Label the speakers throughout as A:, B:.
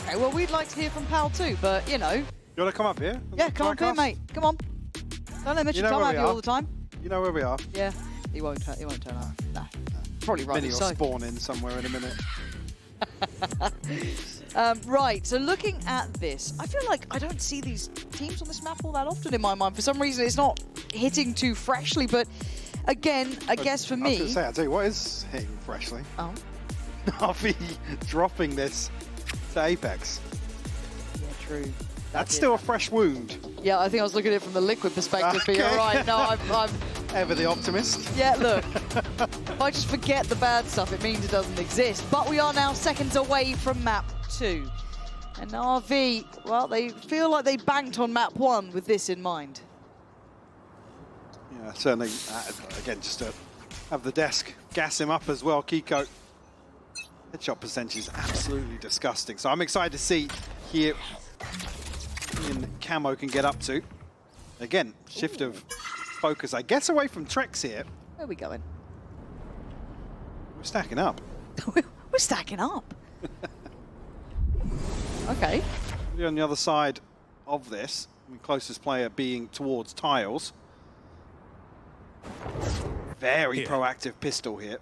A: Okay, well, we'd like to hear from Pal too, but, you know.
B: You want to come up here?
A: Yeah, come on, mate. Come on. Don't let Mitchell come out here all the time.
B: You know where we are.
A: Yeah, he won't turn up. Nah. Probably right.
B: Mini will spawn in somewhere in a minute.
A: Right, so looking at this, I feel like I don't see these teams on this map all that often in my mind. For some reason, it's not hitting too freshly, but again, I guess for me...
B: I was going to say, I'll tell you what is hitting freshly.
A: Oh.
B: NAVI dropping this to Apex.
A: Yeah, true.
B: That's still a fresh wound.
A: Yeah, I think I was looking at it from the Liquid perspective,
B: Okay.
A: but you're right. No, I'm...
B: Ever the optimist.
A: Yeah, look, if I just forget the bad stuff, it means it doesn't exist. But we are now seconds away from map 2. And NAVI, well, they feel like they banked on map 1 with this in mind.
B: Yeah, certainly, again, just to have the desk gas him up as well. Kiko, headshot percentage is absolutely disgusting. So I'm excited to see here in Camo can get up to. Again, shift of focus, I guess, away from Trex here.
A: Where are we going?
B: We're stacking up.
A: We're stacking up. Okay.
B: We're on the other side of this, the closest player being towards tiles. Very proactive pistol here.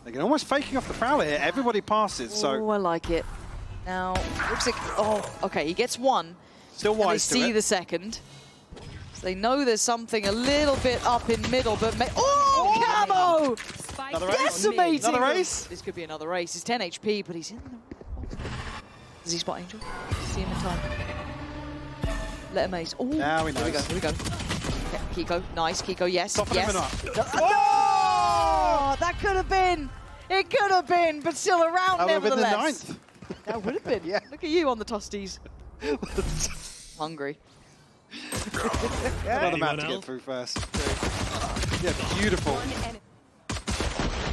B: Again, almost faking off the prowler here. Everybody passes, so...
A: Oh, I like it. Now, looks like... Oh, okay, he gets one.
B: Still wise to it.
A: They see the second. So they know there's something a little bit up in middle, but... Oh, Camo!
B: Another race?
A: Decimating
B: Another
A: them.
B: race?
A: This could be another race. He's 10 HP, but he's in the... Does he spot Angel? See him in time. Let him ace. Oh,
B: now he knows.
A: Here we go. Okay, Kiko, nice. Kiko, yes.
B: Top
A: yes.
B: Oh!
A: No! That could have been. It could have been, but still around
B: That would have been the
A: nevertheless.
B: 9th.
A: That would have been.
B: Yeah.
A: Look at you on the tosties. Hungry.
B: Another map to get through first. Yeah, beautiful.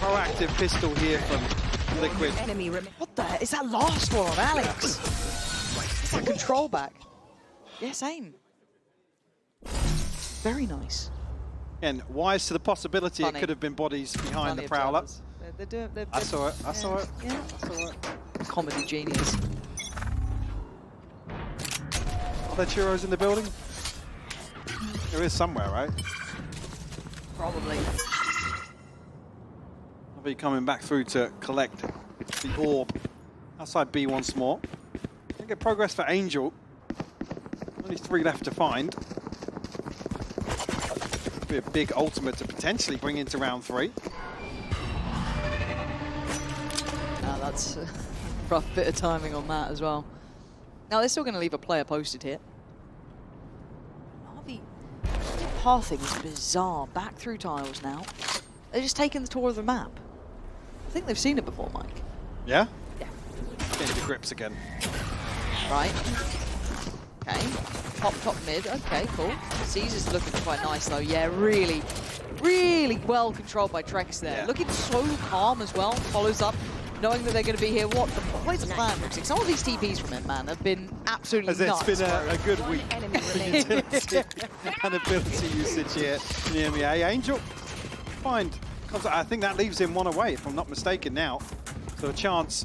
B: Proactive pistol here from Liquid.
A: What the heck? Is that last one on Alex? Is that control back? Yes, aim. Very nice.
B: Again, wise to the possibility
A: Funny.
B: it could have been bodies behind
A: Funny
B: the prowler.
A: observers. They're doing,
B: I saw it. I saw it.
A: Yeah.
B: I saw it.
A: Comedy genius.
B: Are there churros in the building? There is somewhere, right?
A: Probably.
B: I'll be coming back through to collect the orb outside B once more. Don't get progress for Angel. Only 3 left to find. Be a big ultimate to potentially bring into round 3.
A: Now that's a rough bit of timing on that as well. Now they're still going to leave a player posted here. NAVI pathing is bizarre. Back through tiles now. They're just taking the tour of the map. I think they've seen it before, Mike.
B: Yeah?
A: Yeah.
B: Getting the grips again.
A: Right. Okay. Top mid. Okay, cool. Caesar's looking quite nice though. Yeah, really well controlled by Trex there.
B: Yeah.
A: Looking so calm as well. Follows up, knowing that they're going to be here. What's the plan, looks like? Some of these TPs from him, man, have been absolutely nuts.
B: It's been a good week. Utility and ability usage here in the EMEA. Angel, find. I think that leaves him 1 away, if I'm not mistaken now. So a chance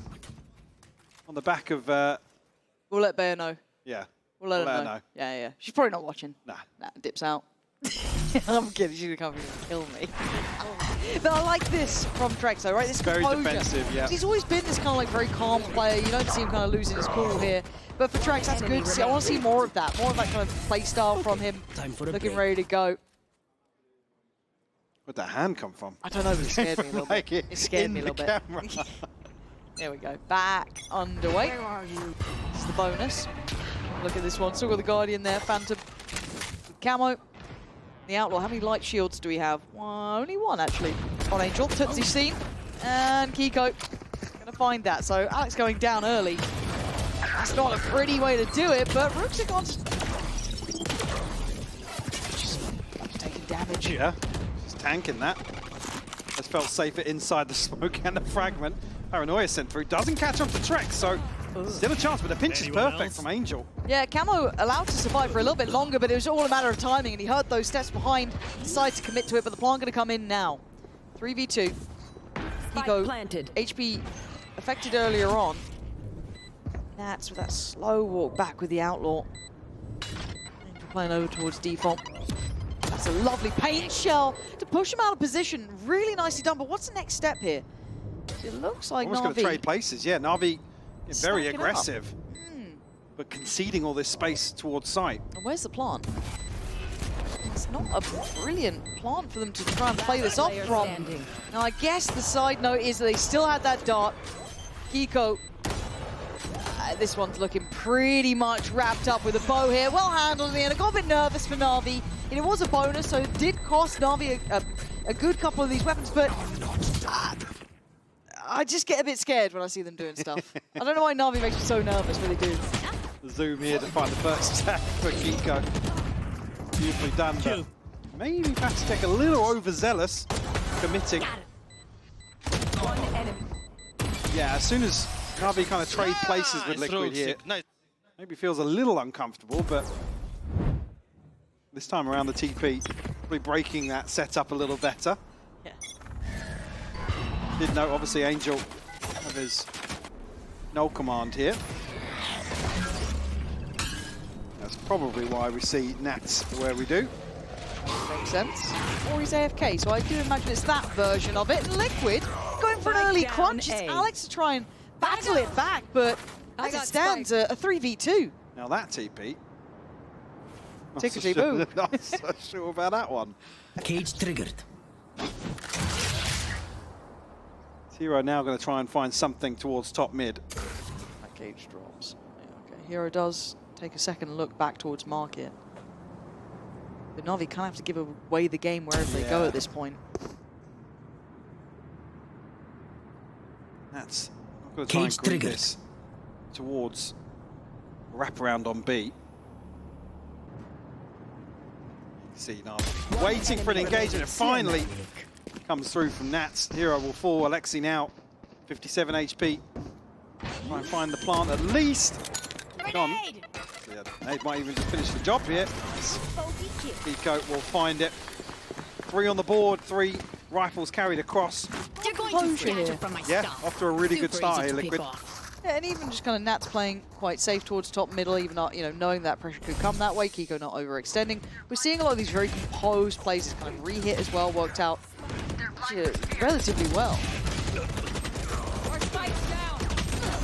B: on the back of...
A: We'll let Bear know.
B: Yeah.
A: We'll let her know. Yeah. She's probably not watching.
B: Nah,
A: dips out. I'm kidding. She's gonna come here and kill me. But I like this from Trex, though, right? This
B: very
A: composure.
B: defensive, yeah.
A: He's always been this kind of like very calm player. You don't see him kind of losing his cool here. But for Trex, that's good to see. I want to see more of that. More of that kind of play style from him. Looking ready to go.
B: Where'd that hand come from?
A: I don't know, but it scared me a little bit. It scared me a little bit. There we go. Back underway. This is the bonus. Look at this one. Still got the Guardian there. Phantom. Camo. The Outlaw. How many light shields do we have? Only 1, actually. On Angel. Tootsie seen. And Kiko. Going to find that. So Alex going down early. That's not a pretty way to do it, but Ruxagon's just taking damage.
B: Yeah. Tanking that. Has felt safer inside the smoke and the fragment. Paranoia sent through. Doesn't catch on to Trex, so still a chance, but the pinch is perfect from Angel.
A: Yeah, Camo allowed to survive for a little bit longer, but it was all a matter of timing, and he heard those steps behind, decided to commit to it, but the plan going to come in now. 3v2. Kiko, HP affected earlier on. Nats with that slow walk back with the Outlaw. Angel playing over towards default. That's a lovely paint shell to push him out of position. Really nicely done, but what's the next step here? It looks like
B: Almost going to trade places. Yeah, NAVI very aggressive, but conceding all this space towards site.
A: And where's the plant? It's not a brilliant plant for them to try and play this off from. Now, I guess the side note is that they still had that dart. Kiko, this one's looking pretty much wrapped up with a bow here. Well handled in the end. I got a bit nervous for NAVI. And it was a bonus, so it did cost NAVI a good couple of these weapons, but I just get a bit scared when I see them doing stuff. I don't know why NAVI makes me so nervous when they do.
B: Zoom here to find the first attack for Kiko. Beautifully done, but maybe VCT a little overzealous, committing.
C: One enemy.
B: Yeah, as soon as NAVI kind of trade places with Liquid here, maybe feels a little uncomfortable, but this time around the TP, probably breaking that setup a little better.
A: Yeah.
B: Did note, obviously, Angel have his null command here. That's probably why we see Nats where we do.
A: Makes sense. Or he's AFK, so I do imagine it's that version of it. Liquid going for an early crunch. It's Alex to try and battle it back, but as it stands, a 3v2.
B: Now that TP.
A: Tickety-boo.
B: Not so sure about that one.
D: Cage triggered.
B: Hero now going to try and find something towards top mid.
A: That cage drops. Yeah, okay. Hero does take a second look back towards market. But NAVI kind of have to give away the game wherever they go at this point.
B: That's not going to try and green this towards wraparound on B. See NAVI waiting for an engagement, and finally comes through from Nats. Hero will fall. Alexi now 57 HP. Try and find the plant at least. Gone. Yeah, Nade might even just finish the job here. Kiko will find it. 3 on the board, 3 rifles carried across. Yeah, off to a really good start here, Liquid.
A: Yeah, and even just kind of Nats playing quite safe towards top middle, even not, knowing that pressure could come that way. Kiko not overextending. We're seeing a lot of these very composed plays, kind of re-hit as well, worked out relatively well.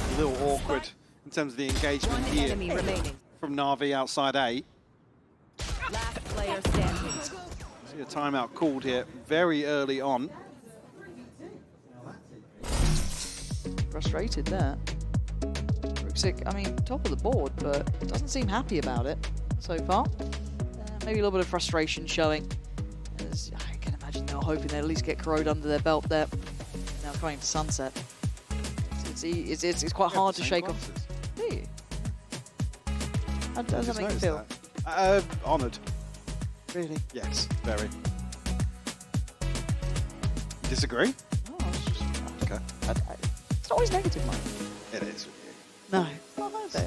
B: A little awkward in terms of the engagement here from NAVI outside A.
C: Last player standing.
B: See a timeout called here very early on.
A: Frustrated there. Ruxic, I mean, top of the board, but doesn't seem happy about it so far. Maybe a little bit of frustration showing. As I can imagine they were hoping they'd at least get Corrode under their belt there. Now going to Sunset. It's quite hard to shake off. Do you? How does that make you feel?
B: Honoured.
A: Really?
B: Yes, very. Disagree?
A: No, it's just...
B: Okay.
A: It's not always negative, Mike.
B: It is.
A: No. Oh, hi, Bea.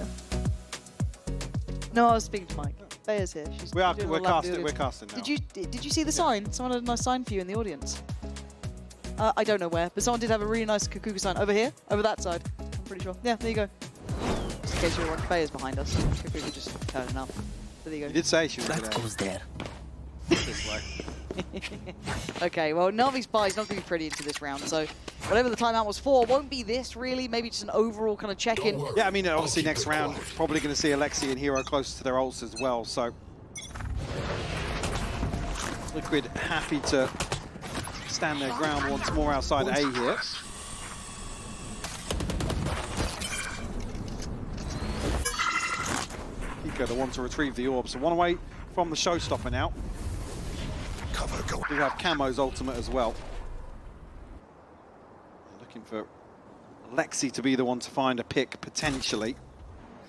A: No, I was speaking to Mike. Bea's here. She's
B: We're
A: doing
B: casting now.
A: Did you see the sign? Someone had a nice sign for you in the audience. I don't know where, but someone did have a really nice Kukuka sign over here, over that side. I'm pretty sure. Yeah, there you go. Just in case you're wondering, Bea's behind us. Kukuka just turning up. So there you go.
B: You did say she was
D: That goes there.
B: this way.
A: Okay, well, NAVI's buy is not going to be pretty into this round, so whatever the timeout was for, won't be this really. Maybe just an overall kind of check-in.
B: Yeah, I mean, obviously next round, probably going to see Alexi and Hero closer to their ults as well, so Liquid happy to stand their ground once more outside A here. Kiko, the one to retrieve the orb, so one away from the showstopper now. We have Camo's ultimate as well. Looking for Alexi to be the one to find a pick, potentially.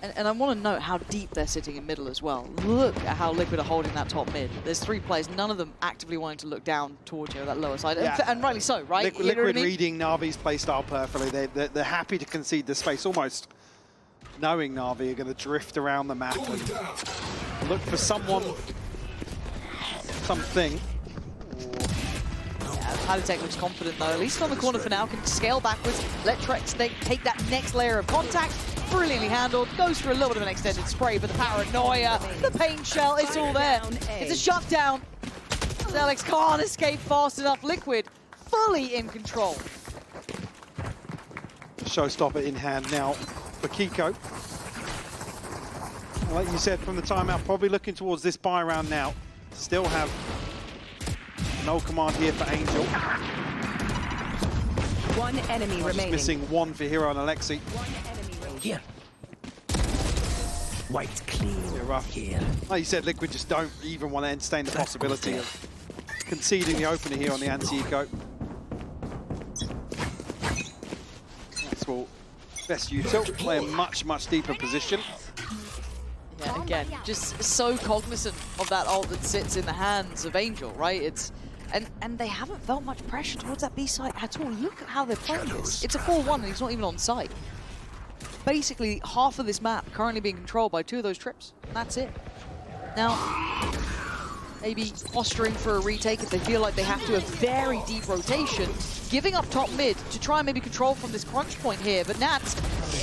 A: And I want to note how deep they're sitting in middle as well. Look at how Liquid are holding that top mid. There's 3 players, none of them actively wanting to look down towards that lower side.
B: Yeah.
A: And rightly so, right?
B: Liquid,
A: you know what I mean?
B: reading Navi's playstyle perfectly. They're happy to concede the space, almost knowing Navi are going to drift around the map and look for someone, something.
A: Palitech looks confident though, at least on the corner for now, can scale backwards, let Trex take that next layer of contact. Brilliantly handled, goes for a little bit of an extended spray, but the paranoia, the pain shell, it's all there. It's a shutdown. Alex can't escape fast enough. Liquid fully in control.
B: Showstopper in hand now for Kiko. Like you said from the timeout, probably looking towards this buy round now. Still have no command here for Angel.
C: One enemy remaining.
B: Missing one for Hero and Alexi.
C: One enemy remaining.
D: Here. White clean.
B: Yeah, rough.
D: Here.
B: Like you said, Liquid just don't even want to entertain the possibility of conceding the opener here on the anti-eco. That's all. Best util, play a much, much deeper position.
A: Yeah, again, just so cognizant of that ult that sits in the hands of Angel, right? It's and they haven't felt much pressure towards that B site at all. Look at how they're playing this. It's a 4-1 and he's not even on site. Basically, half of this map currently being controlled by 2 of those trips, and that's it. Now, maybe posturing for a retake if they feel like they have to, a very deep rotation, giving up top mid to try and maybe control from this crunch point here, but Nats,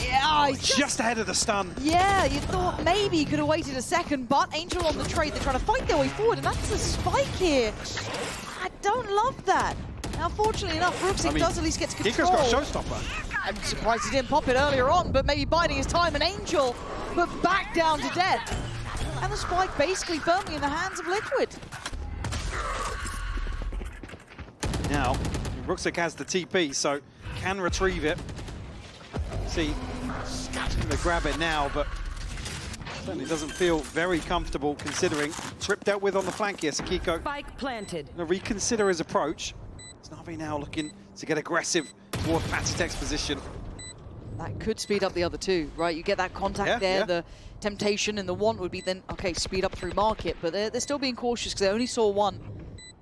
A: yeah, he's
B: just ahead of the stun.
A: Yeah, you thought maybe he could have waited a second, but Angel on the trade, they're trying to fight their way forward, and that's a spike here. I don't love that. Now, fortunately enough, Brooksing does at least get to control.
B: Kiko's got Showstopper.
A: I'm surprised he didn't pop it earlier on, but maybe biding his time, and Angel, but back down to death. And the spike basically firmly in the hands of Liquid.
B: Now, Brooksing has the TP, so can retrieve it. See, they grab it now, but certainly doesn't feel very comfortable considering. Trip dealt with on the flank here, so Kiko
C: Spike planted.
B: gonna reconsider his approach. It's NAVI now looking to get aggressive toward Palitech's position.
A: That could speed up the other two, right? You get that contact there, the temptation and the want would be then, okay, speed up through market, but they're still being cautious because they only saw one.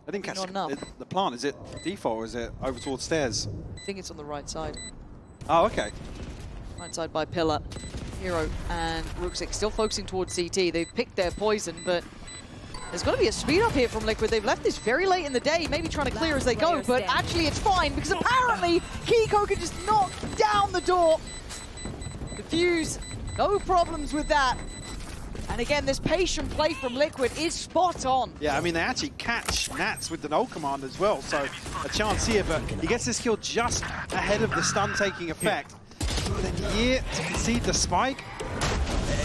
B: I didn't catch
A: enough.
B: the plant. Is it default or is it over towards stairs?
A: I think it's on the right side.
B: Oh, okay.
A: Right side by Pillar. Hero and Rooksik still focusing towards CT. They've picked their poison, but there's got to be a speed up here from Liquid. They've left this very late in the day, maybe trying to clear as they go, but actually it's fine because apparently Kiko can just knock down the door. Defuse, no problems with that. And again, this patient play from Liquid is spot on.
B: Yeah, I mean, they actually catch Nats with the null command as well, so a chance here, but he gets this kill just ahead of the stun taking effect. But then here to concede the spike,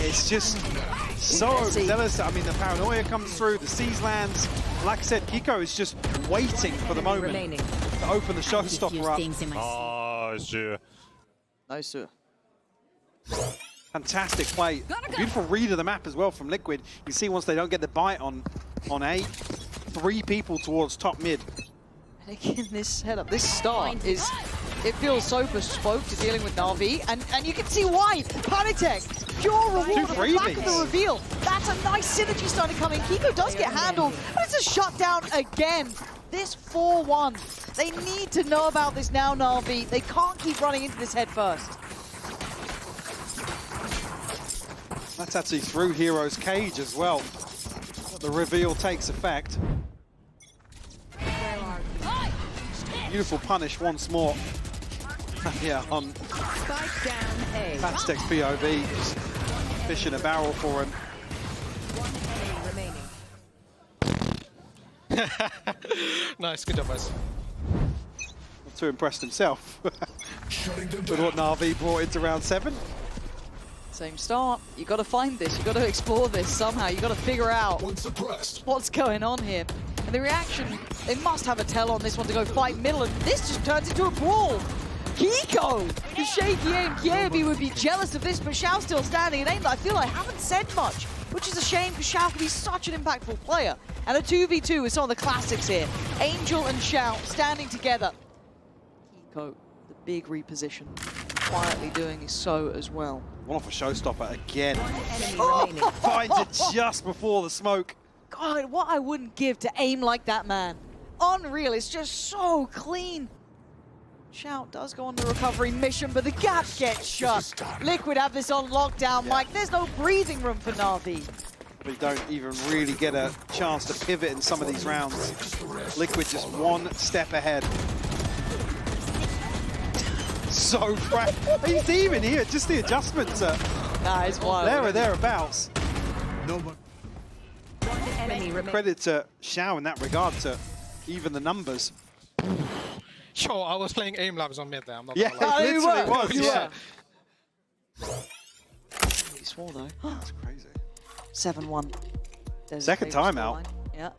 B: it's just so overzealous. I mean, the paranoia comes through, the seize lands. Like I said, Kiko is just waiting for the moment to open the showstopper up.
E: Oh, sure.
A: No, sir.
B: Fantastic play. Beautiful read of the map as well from Liquid. You see once they don't get the bite on A, 3 people towards top mid.
A: And again, this setup, this start is, it feels so bespoke to dealing with NAVI, and you can see why. Palitech, pure reward on the back of the reveal. That's a nice synergy starting to come in. Kiko does get handled, but it's a shutdown again. This 4-1. They need to know about this now, NAVI. They can't keep running into this head first.
B: That's actually through Hero's cage as well. The reveal takes effect. Beautiful punish once more. Yeah, on
C: Spike down A.
B: Palitech's POV, just fish in a barrel for him.
C: One enemy remaining.
E: Nice, good job, guys.
B: Not too impressed himself with what NAVI brought into round 7.
A: Same start. You got to find this. You got to explore this somehow. You got to figure out what's going on here. And the reaction, they must have a tell on this one to go fight middle, and this just turns into a brawl. Kiko, the shaky aim. Kiebi would be jealous of this, but Xiao still standing and aim. I feel I haven't said much, which is a shame because Xiao can be such an impactful player. And a 2v2 with some of the classics here. Angel and Xiao standing together. Kiko, the big reposition, quietly doing so as well.
B: One off a showstopper again.
C: Enemy remaining.
B: Finds it just before the smoke.
A: God, what I wouldn't give to aim like that, man. Unreal, it's just so clean. Shout does go on the recovery mission, but the gap gets shut. Liquid have this on lockdown, Mike. There's no breathing room for NAVI.
B: We don't even really get a chance to pivot in some of these rounds. Liquid just one step ahead. So fresh. He's even here, just the adjustments are
A: It's wild.
B: there or thereabouts.
C: One enemy remaining.
B: Credit to Xiao in that regard to even the numbers.
D: Yo, I was playing aim labs on mid there. I'm not
B: Yeah,
D: gonna lie.
B: it literally was.
A: You
B: Yeah.
A: He swore though.
B: That's crazy.
A: 7-1. There's
B: Second
A: a favourite
B: timeout.
A: scoreline. Yeah.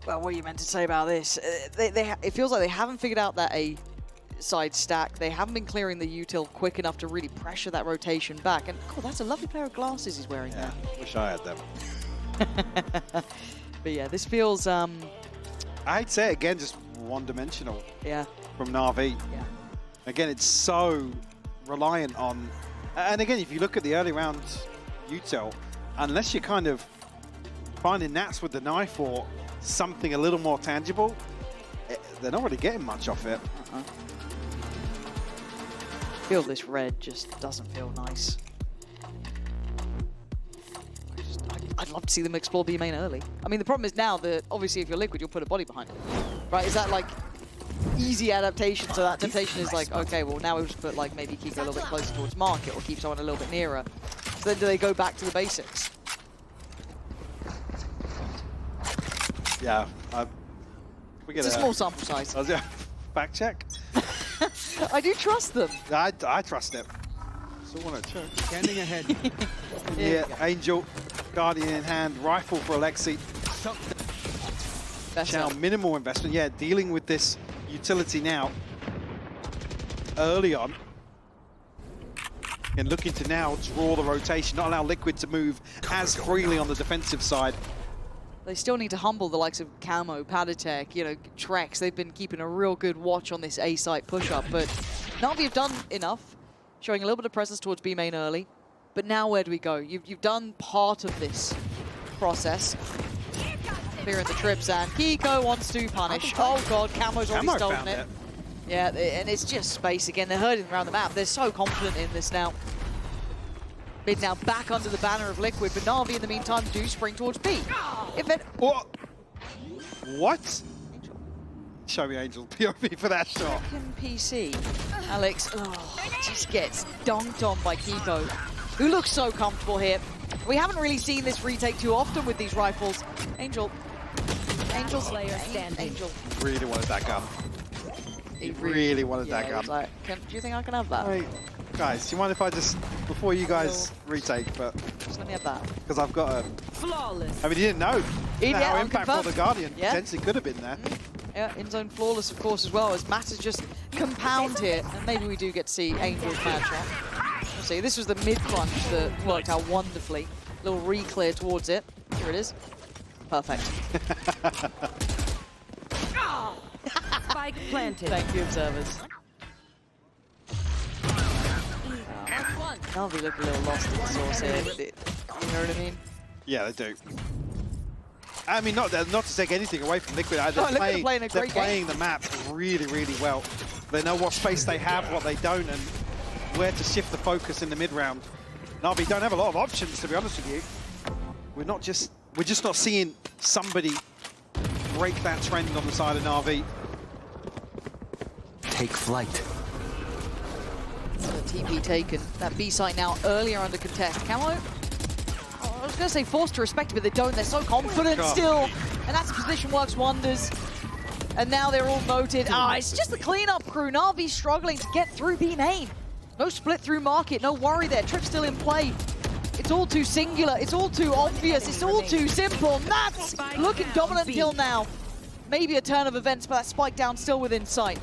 A: Well, what are you meant to say about this? It feels like they haven't figured out that A side stack. They haven't been clearing the util quick enough to really pressure that rotation back. And cool, that's a lovely pair of glasses he's wearing
B: Yeah,
A: there.
B: wish I had them.
A: But yeah, this feels
B: I'd say again, just one-dimensional
A: yeah.
B: from Na'Vi.
A: Yeah.
B: Again, it's so reliant on, and again, if you look at the early rounds util, unless you're kind of finding nats with the knife or something a little more tangible, they're not really getting much off it.
A: Feel this red just doesn't feel nice. I'd love to see them explore B main early. I mean, the problem is now that obviously if you're Liquid, you'll put a body behind it, right? Is that like easy adaptation? So that temptation is like, okay, well now we'll just put like maybe Kiko a little bit closer towards market or keep someone a little bit nearer. So then do they go back to the basics?
B: Yeah, we get
A: It's a small sample size.
B: Back check.
A: I do trust them.
B: I trust it. Still want to check.
C: Standing ahead.
B: Yeah, Angel, Guardian in hand, rifle for Alexi.
A: Better.
B: Now, minimal investment. Yeah, dealing with this utility now early on. And looking to now draw the rotation, not allow Liquid to move as freely on the defensive side.
A: They still need to humble the likes of Camo, Padatech, you know, Trex. They've been keeping a real good watch on this A-site push-up, but Navi have done enough, showing a little bit of presence towards B main early. But now where do we go? You've done part of this process. Clearing the trips, and Kiko wants to punish. Oh god, Camo's already
B: Camo
A: stolen
B: found
A: it. Yeah, and it's just space again. They're herding around the map. They're so confident in this now. Mid now back under the banner of Liquid, but Navi in the meantime do spring towards B. If it...
B: What? Show me Angel POV for that shot.
A: Second PC. Alex just gets dunked on by Kiko, who looks so comfortable here. We haven't really seen this retake too often with these rifles. Angel's
C: Player standing.
A: Angel.
B: Really wanted that gun. He really wanted that gun.
A: He's like, do you think I can have that?
B: Hey, guys, do you mind if I just, before you guys retake, but
A: Just let me have that.
B: because I've got a,
C: Flawless.
B: I mean, you didn't know how impactful
A: unconfirmed.
B: the Guardian
A: Yeah.
B: potentially could have been there.
A: Yeah, in-zone flawless, of course, as well, as matters just compound here. And maybe we do get to see Angel's mad shot. We'll see. This was the mid-crunch that worked out wonderfully. Little re-clear towards it. Here it is. Perfect.
C: Spike planted.
A: Thank you, observers. Navi look a little lost in the source here. You know what I mean?
B: Yeah, they do. I mean, not to take anything away from Liquid. They're
A: Liquid are playing a
B: they're
A: great
B: playing the map really, really well. They know what space they have, what they don't, and where to shift the focus in the mid-round. Navi don't have a lot of options, to be honest with you. We're just not seeing somebody break that trend on the side of Navi.
E: Take flight.
A: So the TP taken. That B site now earlier under contest. Camo? I was going to say forced to respect it, but they don't. They're so confident still. And that's a position works wonders. And now they're all noted. It's just the cleanup crew. Navi's struggling to get through B main. No split through market. No worry there. Trip's still in play. It's all too singular. It's all too obvious. It's all too simple. Nats looking dominant until now. Maybe a turn of events, but that spike down still within sight.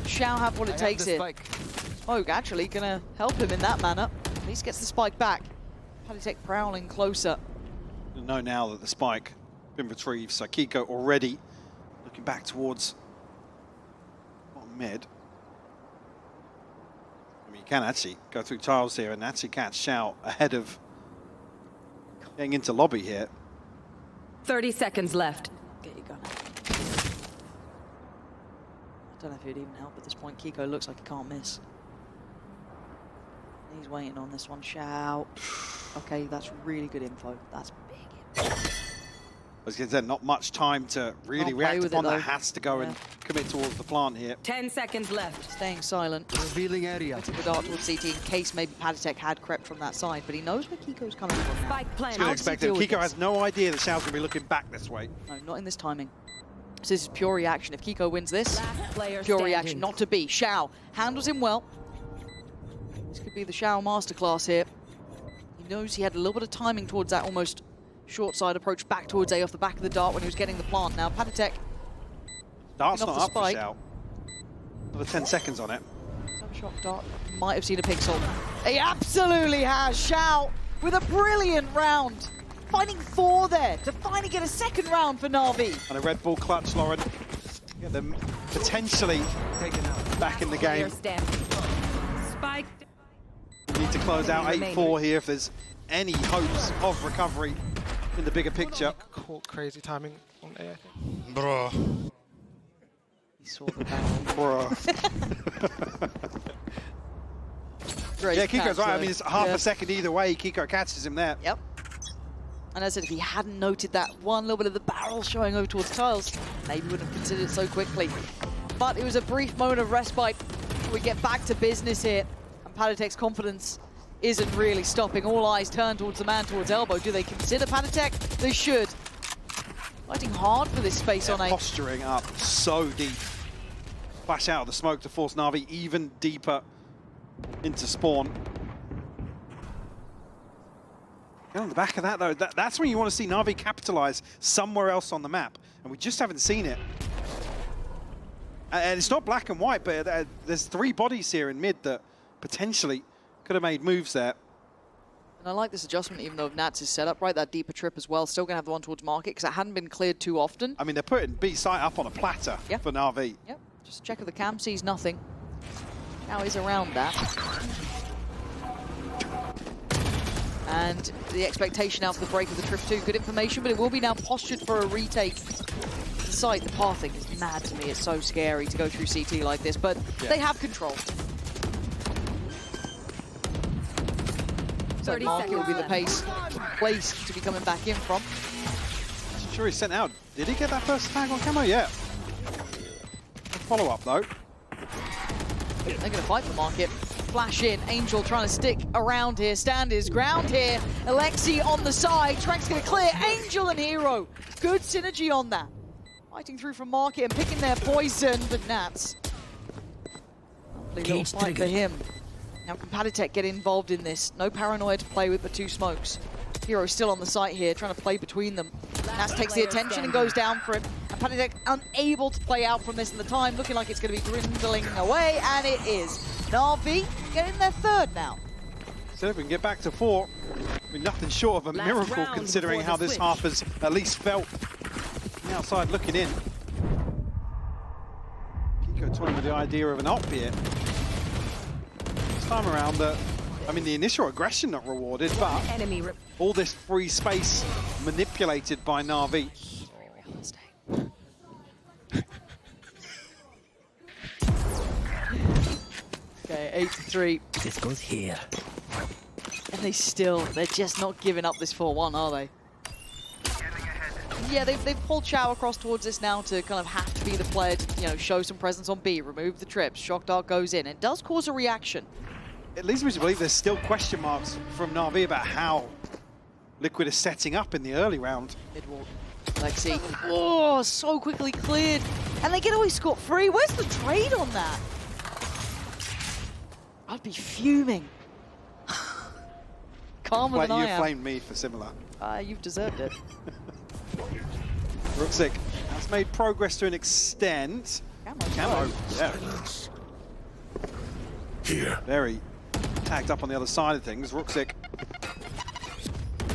A: Xiao have what it takes here. Smoke actually gonna help him in that manner. At least gets the spike back. Padatech prowling closer.
B: You know now that the spike been retrieved, so Kiko already looking back towards mid. I mean, you can actually go through tiles here and actually catch Xiao ahead of getting into lobby here.
C: 30 seconds left.
A: Get your gun out. I don't know if it'd even help at this point. Kiko looks like he can't miss. He's waiting on this one. Shout. Okay, that's really good info. That's big info.
B: As I said, not much time to really react upon that. Has to go and commit towards the plant here.
C: 10 seconds left.
A: Staying silent.
E: Revealing area.
A: Took the dart towards CT in case maybe Paditech had crept from that side, but he knows where Kiko's coming from now.
C: Spike planted.
B: Still expected. Kiko has no idea that Xiao's going to be looking back this way.
A: No, not in this timing. So this is pure reaction. If Kiko wins this,
C: Last player
A: pure
C: standing.
A: reaction, not to be. Xiao handles him well. This could be the Xiao masterclass here. He knows he had a little bit of timing towards that almost short side approach back towards A off the back of the dart when he was getting the plant. Now Paditech.
B: Dart's not
A: the
B: up for
A: spike.
B: Xiao. Another 10 seconds on it.
A: Some shock dart. Might have seen a pixel. He absolutely has. Xiao with a brilliant round. Finding 4 there to finally get a second round for NAVI.
B: And a Red Bull clutch, Lauren. Get them potentially back in the game.
C: Spike.
B: We need to close out 8-4 here if there's any hopes of recovery in the bigger picture.
D: Cool, crazy timing on A, I think.
F: Bro.
A: He saw the barrel. Great
B: Yeah, Kiko's
A: catch,
B: right. I
A: though.
B: mean, it's half
A: Yeah.
B: a second either way. Kiko catches him there.
A: Yep. And as I said, if he hadn't noted that one little bit of the barrel showing over towards tiles, maybe wouldn't have considered it so quickly. But it was a brief moment of respite. We get back to business here. And Paditech's confidence isn't really stopping. All eyes turn towards the man towards elbow. Do they consider Paditech? They should. Fighting hard for this space on A.
B: Posturing up so deep. Flash out of the smoke to force NAVI even deeper into spawn. And on the back of that, though, that's when you want to see NAVI capitalize somewhere else on the map. And we just haven't seen it. And it's not black and white, but there's 3 bodies here in mid that potentially could have made moves there.
A: And I like this adjustment, even though of Nats is set up right, that deeper trip as well. Still going to have the one towards market because it hadn't been cleared too often.
B: I mean, they're putting B site up on a platter for NAVI.
A: Yep, just check if the cam sees nothing. Now he's around that. And the expectation out for the break of the trip too. Good information, but it will be now postured for a retake. The site, the pathing is mad to me. It's so scary to go through CT like this, but they have control. So market will be the place to be coming back in from.
B: Sure, he's sent out. Did he get that first tag on camo? Yeah. Follow up though.
A: They're going to fight for market. Flash in, Angel trying to stick around here, stand his ground here. Alexi on the side, Trank's going to clear. Angel and Hero, good synergy on that. Fighting through from market and picking their poison, but Nats. Lovely little fight for him. Now can Paditech get involved in this? No paranoia to play with, but 2 smokes. Hero still on the site here, trying to play between them. Nats takes the attention and goes down for him. And Paditech unable to play out from this in the time, looking like it's going to be dwindling away, and it is. NAVI getting their 3rd now.
B: So if we can get back to 4, I mean, nothing short of a miracle considering how this half has at least felt from the outside looking in. Kiko toying with the idea of an op here. This time around, I mean, the initial aggression not rewarded, but all this free space manipulated by NAVI.
A: Okay, 8-3.
E: This goes here.
A: And they're just not giving up this 4-1, are they? Yeah, they've pulled Xiao across towards this now to kind of have to be the player to, you know, show some presence on B, remove the trips. Shock Dart goes in. It does cause a reaction.
B: It leads me to believe there's still question marks from NAVI about how Liquid is setting up in the early round.
A: Mid-walk. Lexi. Oh, so quickly cleared. And they get away scot-free. Where's the trade on that? I'd be fuming. Calmer than I am.
B: You flamed me for similar.
A: You've deserved it.
B: Ruxic has made progress to an extent. Camo, yeah.
F: Here.
B: Very tagged up on the other side of things. Ruxic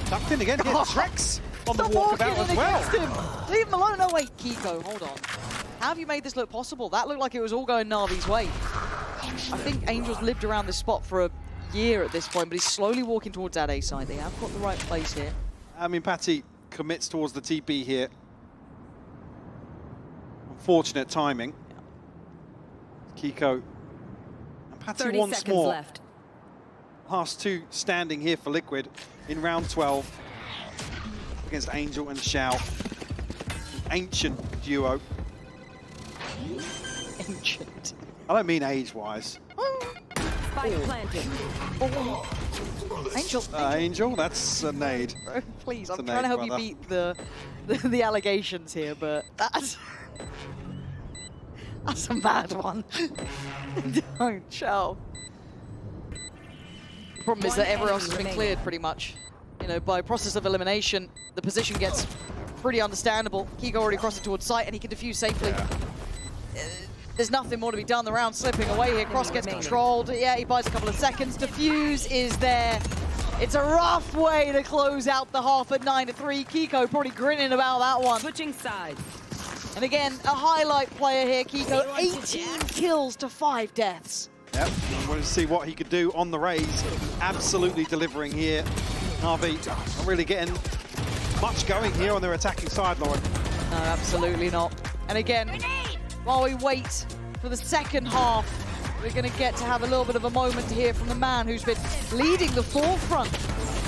B: tucked in again. Hits Rex on the walkabout as well.
A: Leave him alone. No, wait, Kiko, hold on. How have you made this look possible? That looked like it was all going Navi's way. I think Angel's lived around this spot for a year at this point, but he's slowly walking towards that A side. They have got the right place here.
B: I mean, Patty commits towards the TP here. Unfortunate timing. Kiko and Patty
C: 30
B: once
C: seconds
B: more.
C: left.
B: last two standing here for Liquid in round 12 against Angel and Xiao. Ancient duo.
A: Ancient.
B: I don't mean age-wise.
C: Spike planted.
A: Angel.
B: Angel, that's a nade.
A: Bro, please, I'm
B: It's a
A: trying to help
B: nade,
A: you beat the allegations here, but that's a mad one. Don't show. The problem is that everyone else has been cleared pretty much. You know, by process of elimination, the position gets pretty understandable. Kiko already crossed it towards site and he can defuse safely.
B: Yeah.
A: There's nothing more to be done. The round slipping away here. Cross gets controlled. Yeah, he buys a couple of seconds. Defuse is there. It's a rough way to close out the half at 9-3. Kiko probably grinning about that one.
C: Switching sides.
A: And again, a highlight player here, Kiko. 18 kills to 5 deaths.
B: Yep, I wanted to see what he could do on the raise. Absolutely delivering here. NAVI not really getting much going here on their attacking side, Lauren.
A: No, absolutely not. And again, while we wait for the second half, we're going to get to have a little bit of a moment here from the man who's been leading the forefront,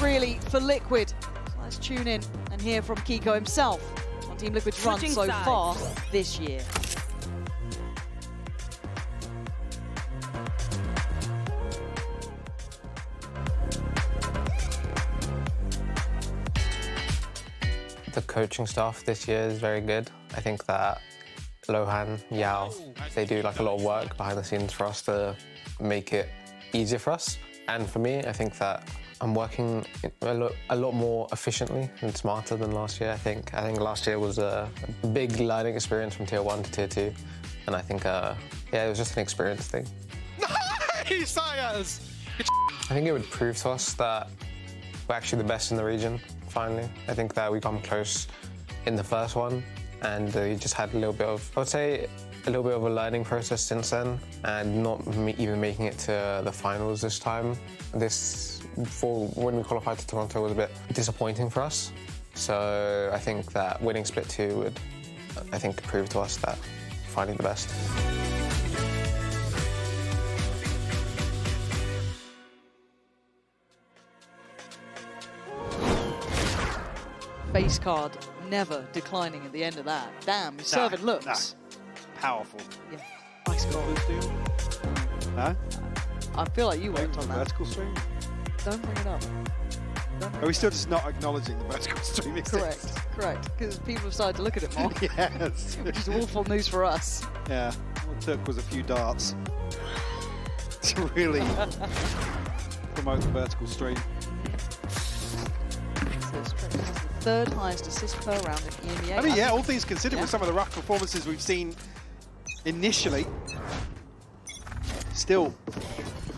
A: really, for Liquid. So let's tune in and hear from Kiko himself on Team Liquid's run so far this year.
E: The coaching staff this year is very good. I think that Lohan, Yao, they do like a lot of work behind the scenes for us to make it easier for us. And for me, I think that I'm working a lot more efficiently and smarter than last year, I think. I think last year was a big learning experience from Tier 1 to Tier 2. And I think, yeah, it was just an experience thing.
D: Nice, Ayaz!
E: I think it would prove to us that we're actually the best in the region, finally. I think that we come close in the first one, and we just had a little bit of, I would say, a little bit of a learning process since then, and not even making it to the finals this time. This, for when we qualified to Toronto, was a bit disappointing for us. So I think that winning Split 2 would, I think, prove to us that we're finally the best.
A: Base card never declining at the end of that. Damn, his servant looks.
B: No. Powerful.
A: Yeah, nice goal.
B: No?
A: I feel like you worked on that.
B: Vertical stream?
A: Don't bring it up.
B: Are we still just not acknowledging the vertical stream exists?
A: Correct, because people have started to look at it more.
B: Yes.
A: Which is awful news for us.
B: Yeah, all it took was a few darts to really promote the vertical stream.
A: Third highest assist per round in EMEA.
B: I mean, yeah, all things considered, with some of the rough performances we've seen initially, still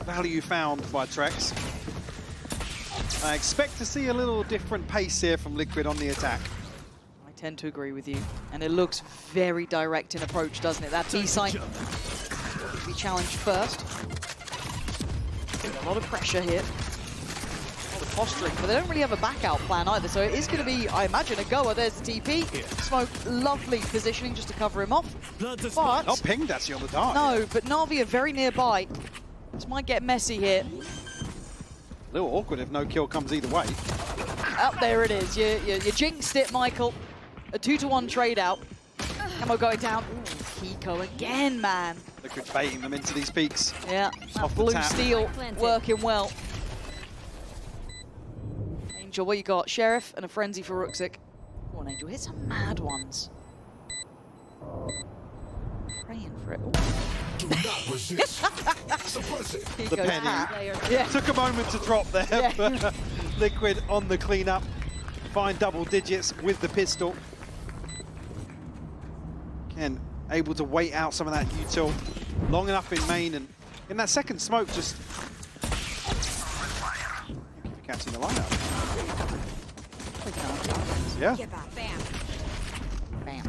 B: value found by Trex. I expect to see a little different pace here from Liquid on the attack.
A: I tend to agree with you. And it looks very direct in approach, doesn't it? That B site will be challenged first. A lot of pressure here. Posturing, but they don't really have a back out plan either, so it is going to be, I imagine, a goer. There's the TP. Smoke, lovely positioning just to cover him off. But
B: not pinged actually on the dart.
A: No, but Navi are very nearby. This might get messy here.
B: A little awkward if no kill comes either way.
A: Oh, there it is. You jinxed it, Michael. A 2-to-1 trade out. Camo going down. Ooh, Kiko again, man.
B: Liquid baiting them into these peaks.
A: Yeah,
B: Off the
A: blue
B: tap.
A: steel working well. Angel, what you got? Sheriff and a frenzy for Ruxic. Come on, Angel, hit some mad ones. Praying for it.
B: The penny.
A: Yeah.
B: Took a moment to drop there,
A: Yeah.
B: but Liquid on the cleanup. Find double digits with the pistol. Again, able to wait out some of that util long enough in main, and in that second smoke, just catching the lineup. Yeah.
C: Bam.
A: Bam.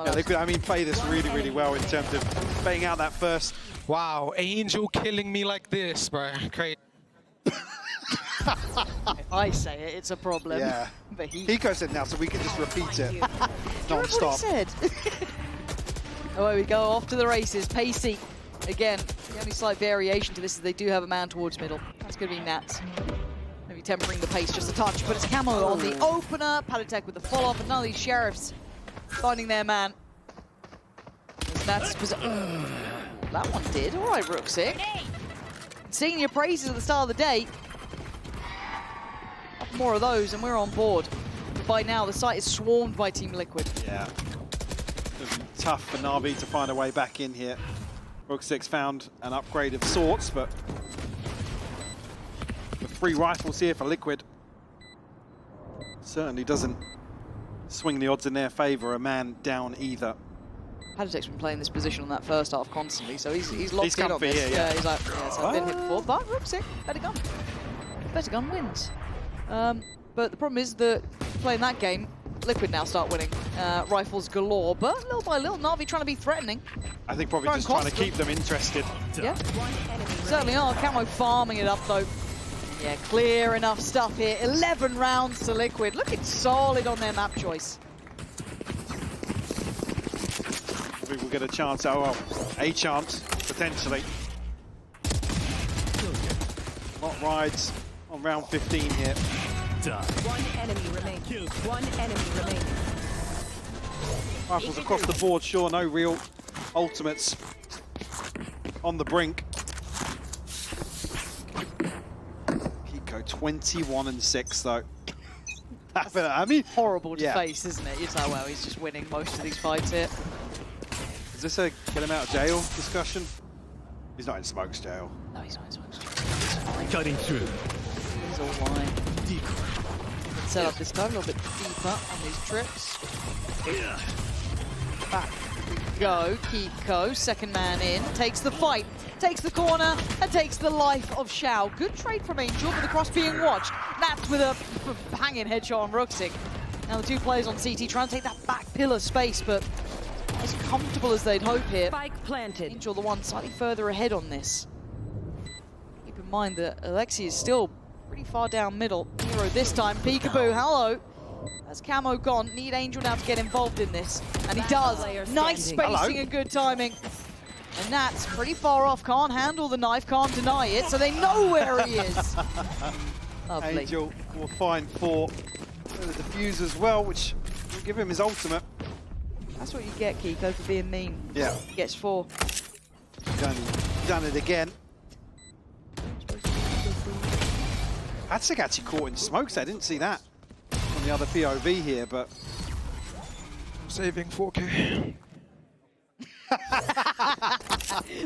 B: Yeah, they could, I mean, play this really, really well in terms of playing out that first.
D: Wow, Angel killing me like this, bro. Crazy.
A: If I say it, it's a problem.
B: Yeah.
A: But
B: Kiko said now, so we can just repeat it non-stop.
A: Said. Away we go, off to the races. Pacey, again, The only slight variation to this is they do have a man towards middle. That's going to be Nats. Maybe tempering the pace just a touch, but it's Camo on the opener. Palitech with the follow-up, and none of these Sheriffs finding their man. Nats that one did. All right, Rooksik. Singing your praises at the start of the day. More of those, and we're on board. But by now, the site is swarmed by Team Liquid.
B: Yeah. It'll be tough for NAVI to find a way back in here. Rook6 found an upgrade of sorts, but the 3 rifles here for Liquid certainly doesn't swing the odds in their favor. A man down either.
A: Palitech's been playing this position on that first half constantly, so he's locked in on this.
B: Here, yeah.
A: He's like, yeah, so I've been here before, but Rooksik, better gun. Better gun wins. But the problem is that playing that game, Liquid now start winning. Rifles galore, but little by little, NAVI trying to be threatening.
B: I think probably just trying to keep them interested.
A: Yeah, certainly are. Camo farming it up though. Yeah, clear enough stuff here. 11 rounds to Liquid, looking solid on their map choice.
B: I think we'll get a chance, a chance, potentially. Lot rides on round 15 here.
C: One enemy remaining. One enemy remaining.
B: Rifles across the board, sure, no real ultimates on the brink. Kiko 21-6 though. I mean,
A: horrible to face, isn't it? You're like, well, he's just winning most of these fights here.
B: Is this a get him out of jail discussion? He's not in Smoke's jail.
A: No, he's not in Smoke's jail.
F: Cutting through.
A: He's all wine. Set up this time a little bit deeper on these trips. Back we go. Kiko, second man in, takes the fight, takes the corner, and takes the life of Xiao. Good trade from Angel, but the cross being watched. Nats with a hanging headshot on Rooksik. Now the 2 players on CT trying to take that back pillar space, but as comfortable as they'd hope here.
C: Spike planted.
A: Angel the one slightly further ahead on this. Keep in mind that Alexi is still pretty far down middle. Hero this time, peekaboo, hello. That's Camo gone, need Angel now to get involved in this. And he does, nice spacing and good timing. And Nat's pretty far off, can't handle the knife, can't deny it, so they know where he is. Lovely.
B: Angel will find 4. The defuse as well, which will give him his ultimate.
A: That's what you get, Kiko, for being mean.
B: Yeah.
A: He gets 4.
B: Done it again. Hatsik actually caught in smokes there, didn't see that on the other POV here, but...
D: Saving 4K.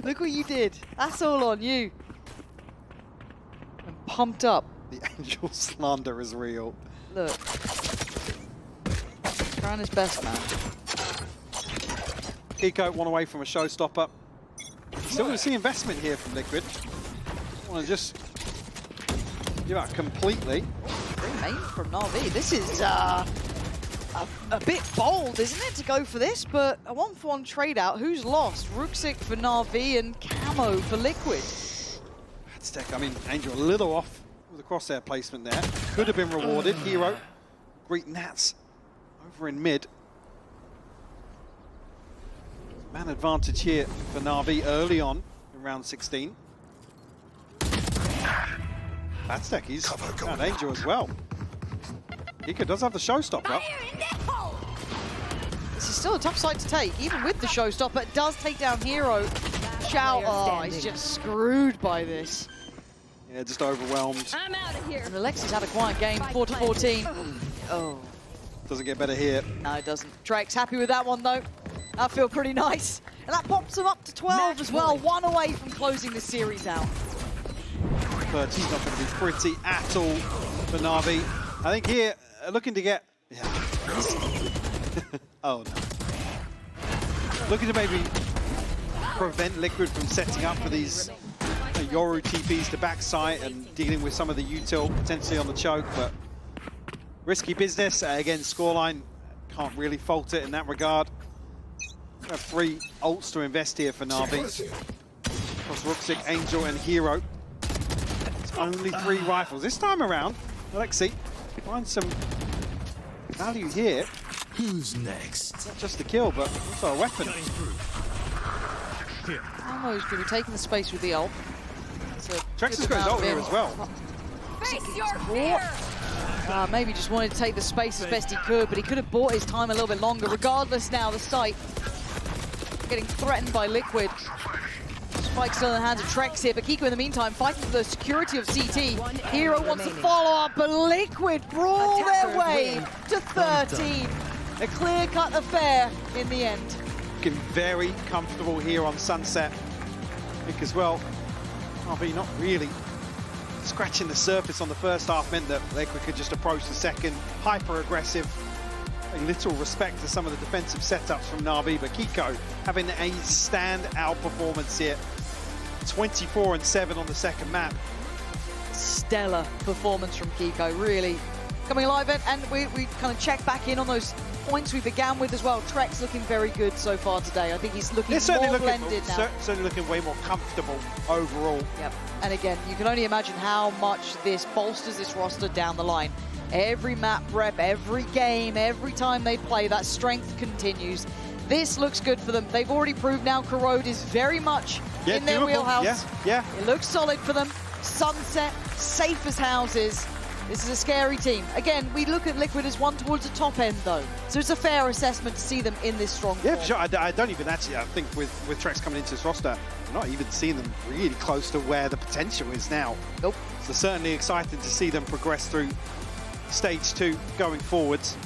A: Look what you did. That's all on you. And pumped up.
B: The Angel slander is real.
A: Look. Trying his best, man.
B: Kiko, one away from a showstopper. Still going to see investment here from Liquid. Want to just give out completely.
A: Great aim from NAVI. This is a bit bold, isn't it, to go for this? But a 1-for-1 trade out. Who's lost? Rooksik for NAVI and Camo for Liquid.
B: That's tech. I mean, Angel a little off with the crosshair placement there. Could have been rewarded. Hero, great Nats over in mid. Man advantage here for NAVI early on in round 16. That's tech. He's found Angel as well. Kiko does have the showstopper.
A: This is still a tough side to take, even with the showstopper. It does take down Hero. Xiao, oh, he's just screwed by this.
B: Yeah, just overwhelmed.
C: I'm out of here.
A: And Alexi's had a quiet game, 4-14. Oh.
B: Doesn't get better here.
A: No, it doesn't. Trex happy with that one, though. That feel pretty nice. And that pops them up to 12 as well. 1 away from closing the series out.
B: 13's not going to be pretty at all for NAVI. I think here, looking to get... Yeah. Oh, no. Looking to maybe prevent Liquid from setting up for these Yoru TPs to backside and dealing with some of the util potentially on the choke, but risky business. Again, scoreline, can't really fault it in that regard. We have 3 ults to invest here for NAVI. Across Rooksik, Angel, and Hero. It's only 3 rifles. This time around, Alexi finds some value here.
F: Who's next?
B: Not just a kill, but also a weapon.
A: Almost going to be taking the space with the ult.
B: Trex has got his ult here as well.
C: Face your fear!
A: Maybe just wanted to take the space as best he could, but he could have bought his time a little bit longer. Regardless now, the site getting threatened by Liquid. Spike's still in the hands of Trex here, but Kiko in the meantime fighting for the security of CT. Hero wants to follow up, but Liquid brawl their way to 13. A clear-cut affair in the end.
B: Looking very comfortable here on Sunset. Because, well, RB not really scratching the surface on the first half meant that Liquid could just approach the second. Hyper-aggressive. A little respect to some of the defensive setups from NAVI, but Kiko having a standout performance here. 24-7 on the second map.
A: Stellar performance from Kiko, really coming alive. And we kind of check back in on those points we began with as well. Trex looking very good so far today. I think he's looking more blended now.
B: Certainly looking way more comfortable overall.
A: Yep. And again, you can only imagine how much this bolsters this roster down the line. Every map rep, every game, every time they play, that strength continues. This looks good for them. They've already proved now Corrode is very much in their wheelhouse.
B: Yeah.
A: It looks solid for them. Sunset, safe as houses. This is a scary team. Again, we look at Liquid as one towards the top end, though. So it's a fair assessment to see them in this strong form.
B: Yeah, for sure. I don't even actually, I think with Trex coming into this roster, we're not even seeing them really close to where the potential is now.
A: Nope.
B: So certainly exciting to see them progress through stage 2 going forwards.